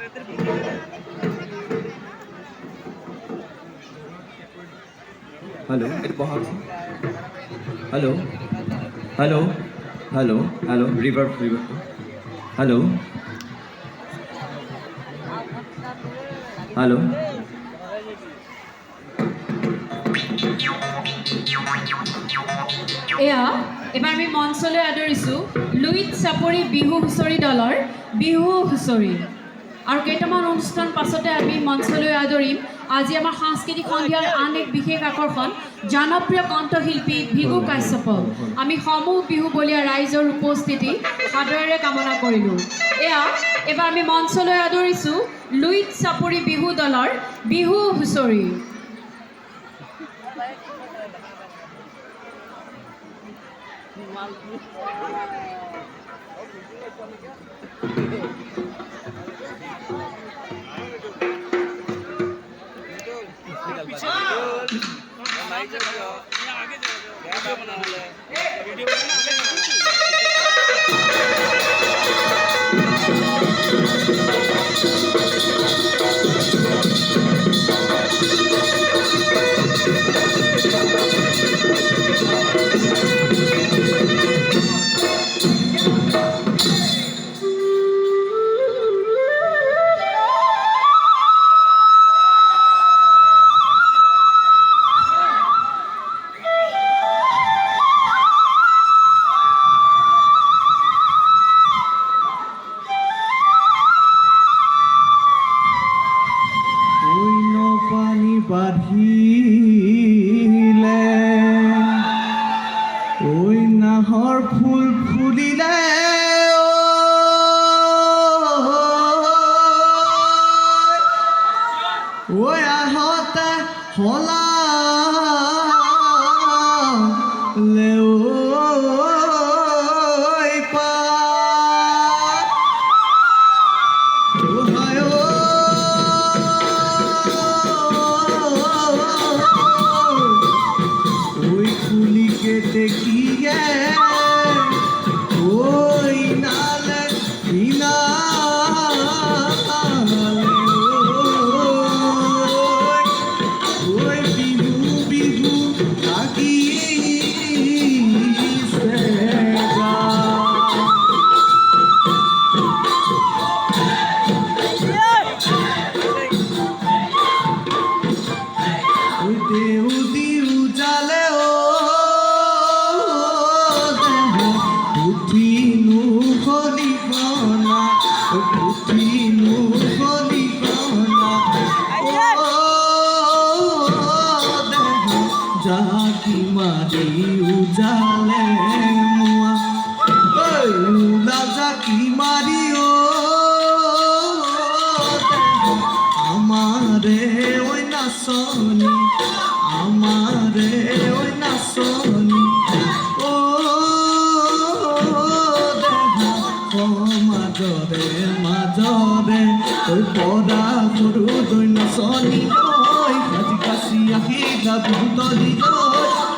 hello hello hello hello hello reverb hello hello এয়া এবাৰ আমি মঞ্চলৈ আদৰিছোঁ লুইত চাপৰি বিহু হুঁচৰি দলৰ বিহু হুঁচৰি আৰু কেইটামান অনুষ্ঠান পাছতে আমি মঞ্চলৈ আদৰিম আজি আমাৰ সাংস্কৃতিক সন্ধিয়াৰ আন এক বিশেষ আকৰ্ষণ জনপ্ৰিয় কণ্ঠশিল্পী ভিগু কাশ্যপক আমি সমূহ বিহু বলীয়া ৰাইজৰ উপস্থিতি সাদৰেৰে কামনা কৰিলোঁ এয়া এবাৰ আমি মঞ্চলৈ আদৰিছোঁ লুইত চাপৰি বিহু দলৰ বিহু হুঁচৰি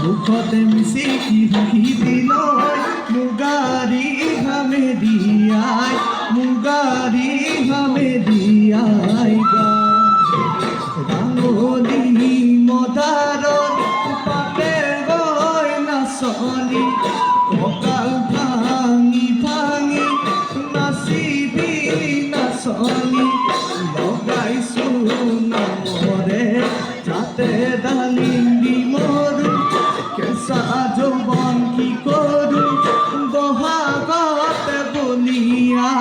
মুখতে মিচিকি হাঁহি দিলৈ মুগাৰী হামে দিয়াই ডাঙলি মদাৰত পাতে গৈ নাচনি কঁকাল ভাঙি ভাঙি নাচিবি নাচনি লগাইছো নামৰে যাতে ডালিম দি মৰো কেঁচা যৌৱন কি কৰোঁ বহাগতে বনিয়া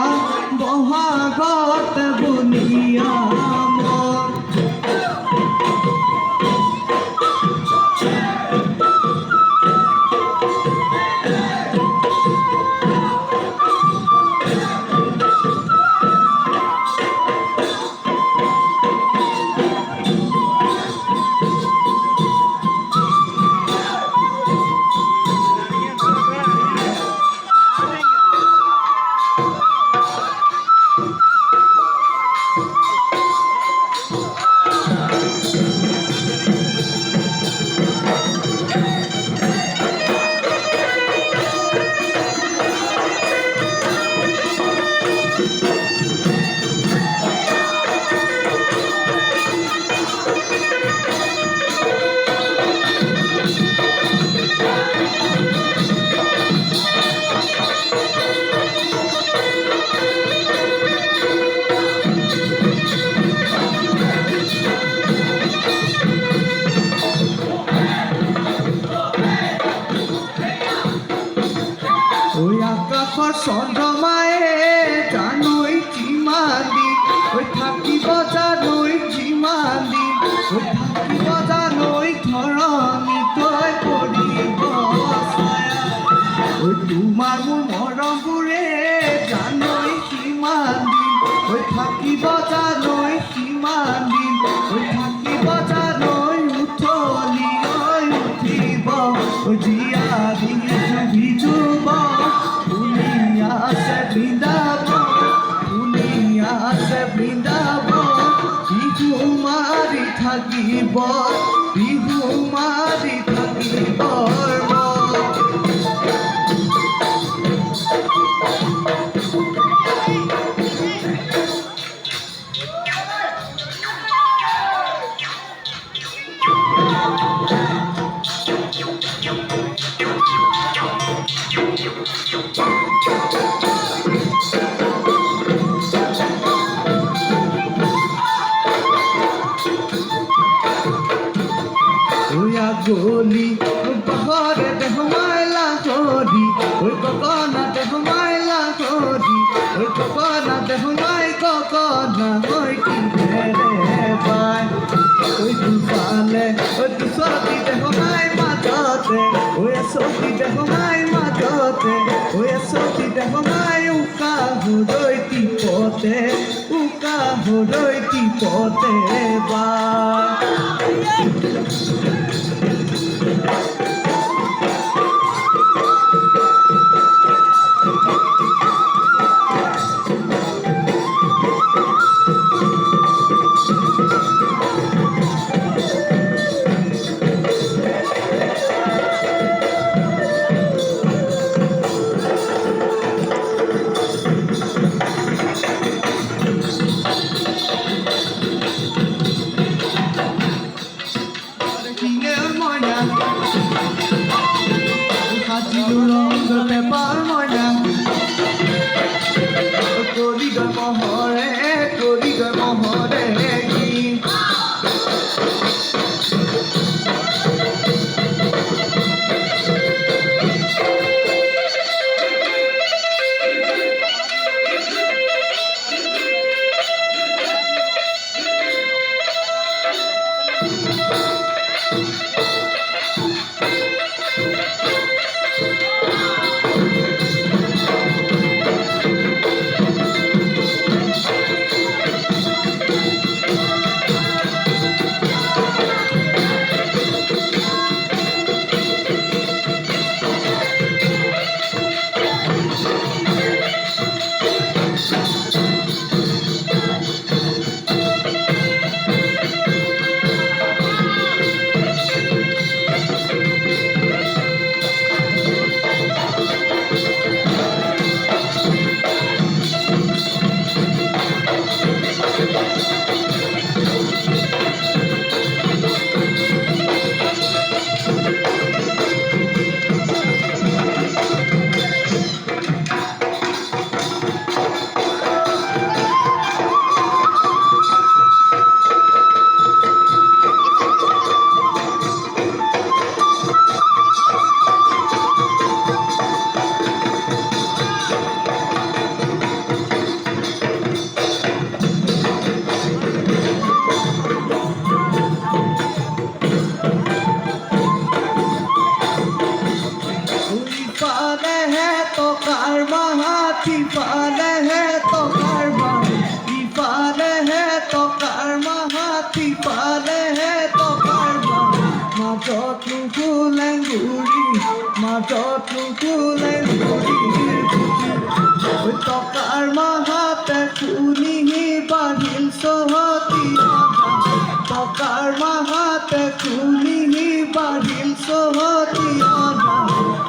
থাকিব জানৈ কিমান দিন থাকিব জানৈ উঠলি উঠিব জীয়াৰী জুবিজুব শুনি আছে বৃন্দাবন বিহু মাৰি থাকিব বিহু মাৰি থাকিব গলি পাহৰে সোমাইলা হৰি ঐ ককনাতে সোমাইলা হৰি ঐ ককনাতে সোমাই ককনা ঐ কিহেৰে পাই ঐ দুফালে ঐ দুচকীতে সোমাই মাজতে ঐ চকীতে সোমাই মাজতে ঐ চকীতে সোমাই উকা হৰৈ টিপতে বাই ইফালে হে টকাৰ ইফালে হে টকাৰ ইফালে হে টকাৰ মাজত নুকুলেংগুৰি টকাৰ মাহাতে কুনিহি বাঢ়িল চহতি টকাৰ মাহাতে কুনিহি বাঢ়িল চহতি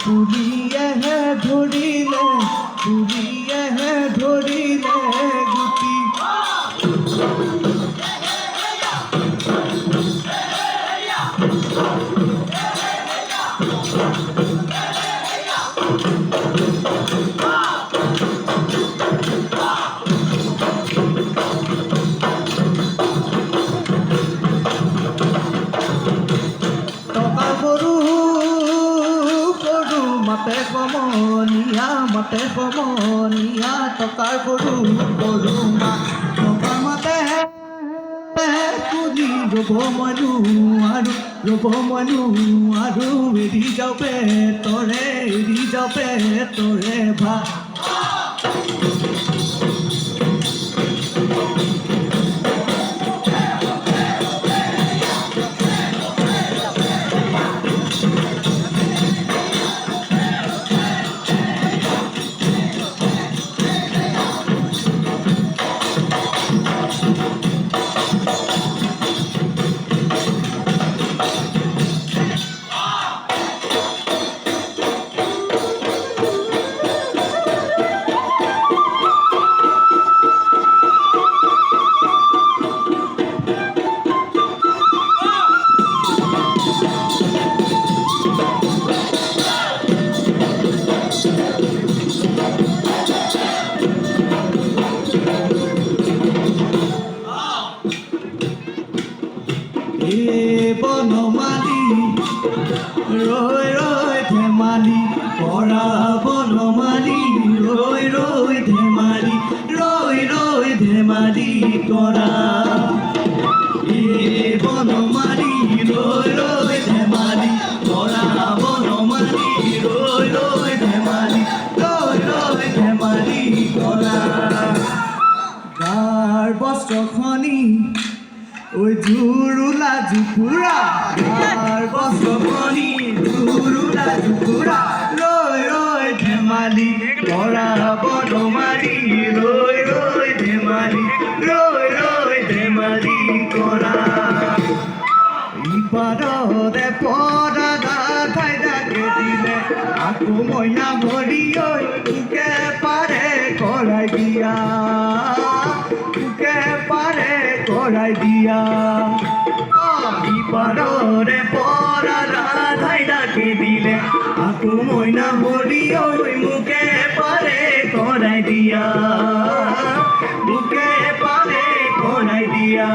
পুলিয়েহে ধৰিলে গুটি মতে সমনীয়া টকাৰ গৰু মা টকাৰ মাতে কুলি ৰ'ব মানুহ আৰু এৰি যাওঁ পেটৰে ভা বনমালী ৰৈ ৰৈ ধেমালি কৰা বনমালী ৰৈ ৰৈ ধেমালি কৰা বনমালী ৰৈ ৰৈ ধেমালি কৰা বনমালী ৰৈ ৰৈ ধেমালি কৰা গাৰ বস্ত্ৰখনি ঐ জুৰুলা জুপুৰা গাৰ বস্ত্ৰখনি জুৰুলা জুপুৰা ৰৈ ৰৈ ধেমালি কৰা বনমালী ৰৈ ৰৈ ধেমালি কৰা ইপাৰতে পদাদা ঠাই থাকে দিলে আকৌ মইনা ভৰি ঐ তোকে পাৰে কৰাই দিয়া তোকে পাৰে কৰাই দিয়া ইপাৰতে পদাদা ঠাই থাকে দিলে আকৌ মইনা ভৰি ঐ মোকে পাৰে কৰাই দিয়া মোকে পাৰে কৰাই দিয়া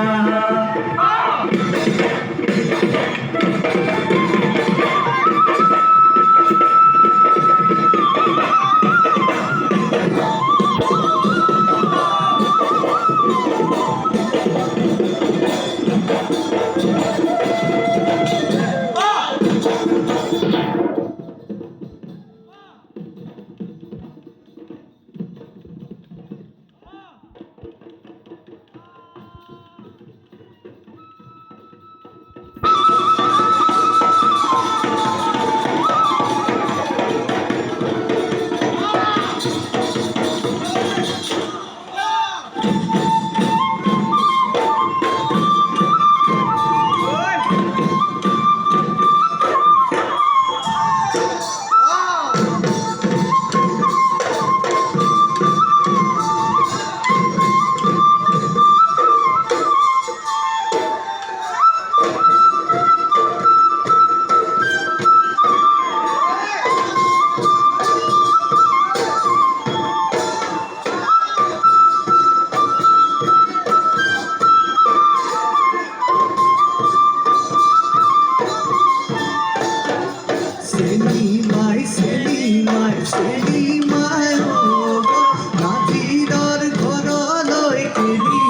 চেলিমাই নাতিৰৰ ঘৰলৈ এৰি